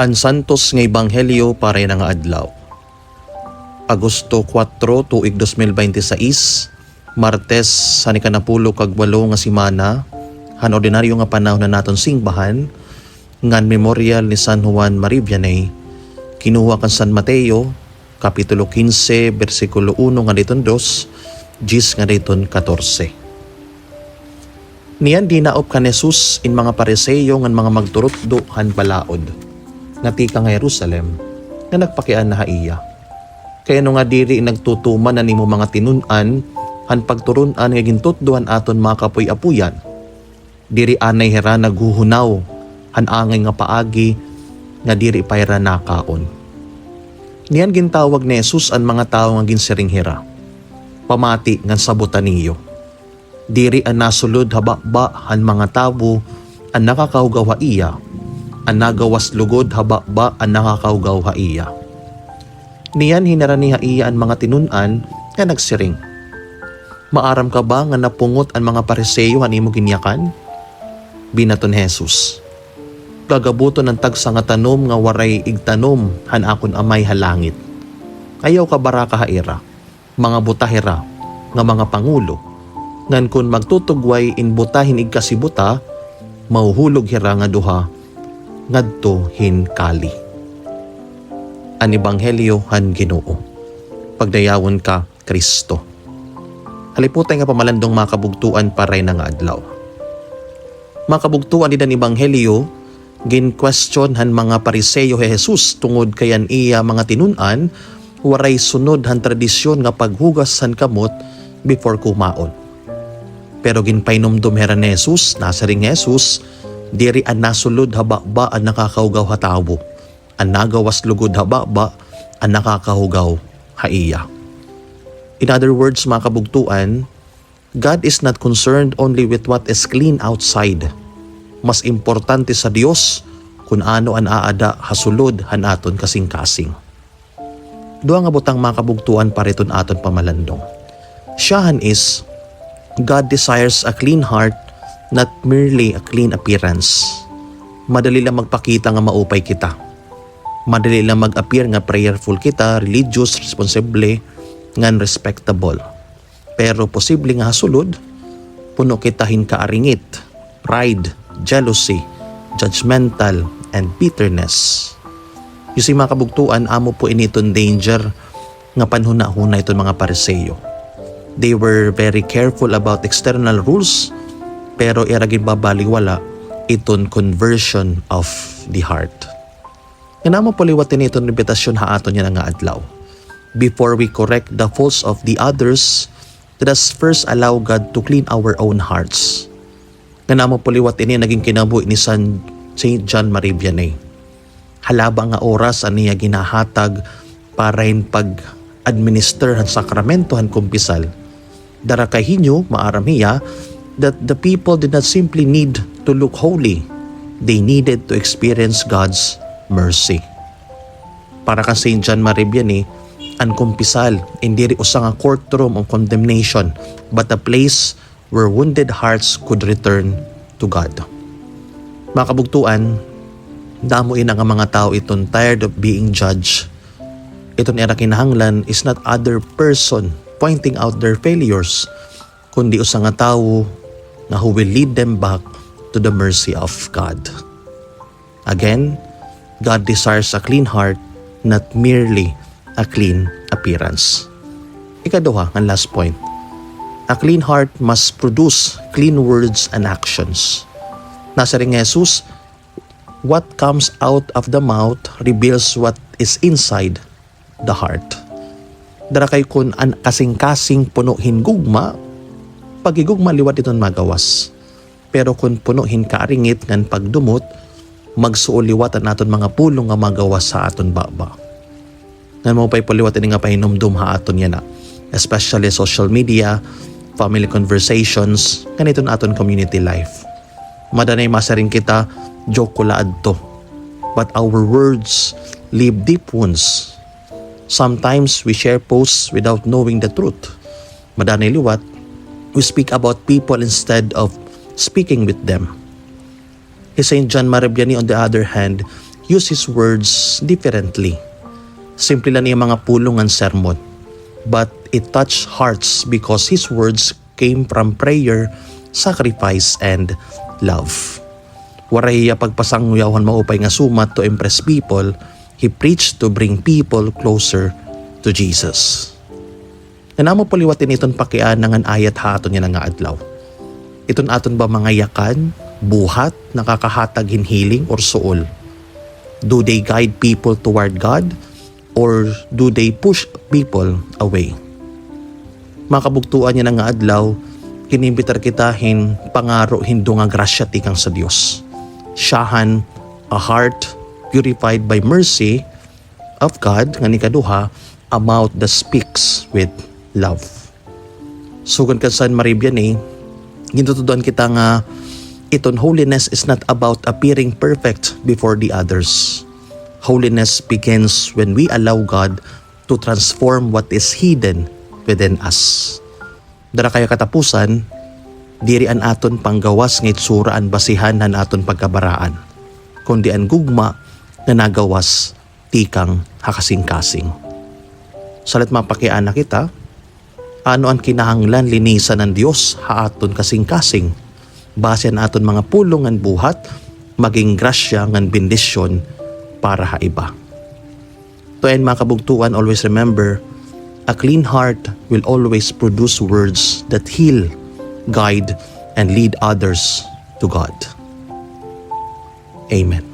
An Santos nga Ebanghelyo para nga adlaw. Agosto 4, tuig 2026, Martes sa ikanapulo kag 8 nga semana, han ordinaryo nga panahon na naton singbahan, ngan memorial ni San Juan Marivianey, kinuha kan San Mateo, kapitulo 15, versikulo 1 nga diton 2, 10 nga diton 14. Niyan dinaop kan Jesus in mga Pariseo ngan mga magturutdo han balaod, natika nga Jerusalem, nga nagpakian na haiya. Kaya nga diri nagtutuman na nimo mga tinunan, han pagturunan nga gintutduhan aton mga kapuy-apuyan. Diri anay hera naghuhunaw, han angay nga paagi, nga diri payra nakaon. Niyan gintawag ni Jesus ang mga tao nga ginsiring hera. Pamati ngan sabutan niyo. Diri ang nasulod habakba han mga tabo, ang nakakaugaw haiya, ang nagawas lugod habakba ang nakakaugaw haiya. Niyan hinarani haiya ang mga tinunan nga nagsiring. Maaram ka ba nga napungot ang mga Pariseo han imo ginyakan? Binaton Jesus. Gagabuton ng tagsa nga tanom nga waray igtanom han akon amay halangit. Ayaw ka baraka haira, mga butahira, nga mga pangulo, ngan kun magtutugway in butahin igkasibuta, mauhulog hira nga duha, ngadto hin kali. An Ebanghelyo han Ginoo. Pagdayawon ka, Kristo. Haliputay nga pamalandong mga kabugtuan paray na nga adlaw. Mga kabugtuan din ang Ebanghelyo, gin-question han mga Pariseo he Jesus tungod kayan iya mga tinunan, waray sunod han tradisyon nga paghugas han kamot before kumaon. Pero ginpainomdom hera ni Jesus, nasaring Jesus, diri an nasulod habakba ang nakakaugaw hatawo, ang nagawas lugod habakba ang nakakahugaw haiya. In other words, mga kabugtuan, God is not concerned only with what is clean outside. Mas importante sa Dios kung ano ang aada hasulod han aton kasing-kasing. Duha nga butang mga kabugtuan pariton aton pamalandong. Siyahan is, God desires a clean heart, not merely a clean appearance. Madali lang magpakita nga maupay kita. Madali lang mag-appear nga prayerful kita, religious, responsible, ngan respectable. Pero posible nga hasulod, puno kita hinkaaringit, pride, jealousy, judgmental, and bitterness. You see mga kabugtuan, amo po initon danger nga panhuna-huna iton mga Pariseo. They were very careful about external rules, pero iragin babaliwala iton conversion of the heart. Nga mo poliwatin iton imbitasyon haaton niya nga adlaw. Before we correct the faults of the others, let us first allow God to clean our own hearts. Nga mo poliwatin niya naging kinabuhi ni St. John Marivianey. Halaba nga oras aniya ginahatag para in pag-administer han sakramento han kumpisal. Dara kay hinyo maaram hiya that the people did not simply need to look holy, they needed to experience God's mercy. Para ka St. John Marivianey, ang kumpisal hindi usa nga courtroom of condemnation, but a place where wounded hearts could return to God. Mga kabugtuan, damo ina nga mga tao iton tired of being judged. Iton era kinahanglan is not other person pointing out their failures, kundi usa nga tawo nga who will lead them back to the mercy of God. Again, God desires a clean heart, not merely a clean appearance. Ikaduha, ang last point. A clean heart must produce clean words and actions. Nasa ring Jesus, what comes out of the mouth reveals what is inside the heart. Dara kay kun an kasing-kasing puno hingugma, pagigugma liwat iton magawas. Pero kun puno hinkaaringit ngan pagdumot, magsuuliwatan naton mga pulong nga magawas sa aton baba. Ngan mo pay puliwatan nga pahinumdum ha aton yan na, especially social media, family conversations, kaniton aton community life. Madanay masaring kita, joke ko laad to. But our words leave deep wounds. Sometimes we share posts without knowing the truth. Madanay liwat, we speak about people instead of speaking with them. St. John Marivianey, on the other hand, use His words differently. Simple lang yung mga pulong ng sermon, but it touched hearts because His words came from prayer, sacrifice, and love. Waray pagpasangyawan maupay nga sumat to impress people, He preached to bring people closer to Jesus. Nanamo puliwatin iton pakian ng ayat haton niya nga adlaw. Iton aton ba mga yakan, buhat, nakakahatag hinhiling or suol? Do they guide people toward God or do they push people away? Makabugtuan niya nga adlaw, kinimbitar kitahin pangaro hindo nga grasya tikang sa Dios. Siyahan a heart purified by mercy of God nga ni kaduha, a mouth that speaks with love. Sugan ka saan maribyan gintutudan kita nga iton holiness is not about appearing perfect before the others. Holiness begins when we allow God to transform what is hidden within us. Dara kaya katapusan, diri an aton panggawas ng itsuraan basihan han aton pagkabaraan, kundi an gugma na nagawas tikang hakasing-kasing. Salit mapakian na kita, ano ang kinahanglan linisan ng Dios haaton kasing-kasing, base ang aton mga pulong ng buhat, maging grasya ng bendisyon para haiba. To end mga kabugtuan, always remember, a clean heart will always produce words that heal, guide, and lead others to God. Amen.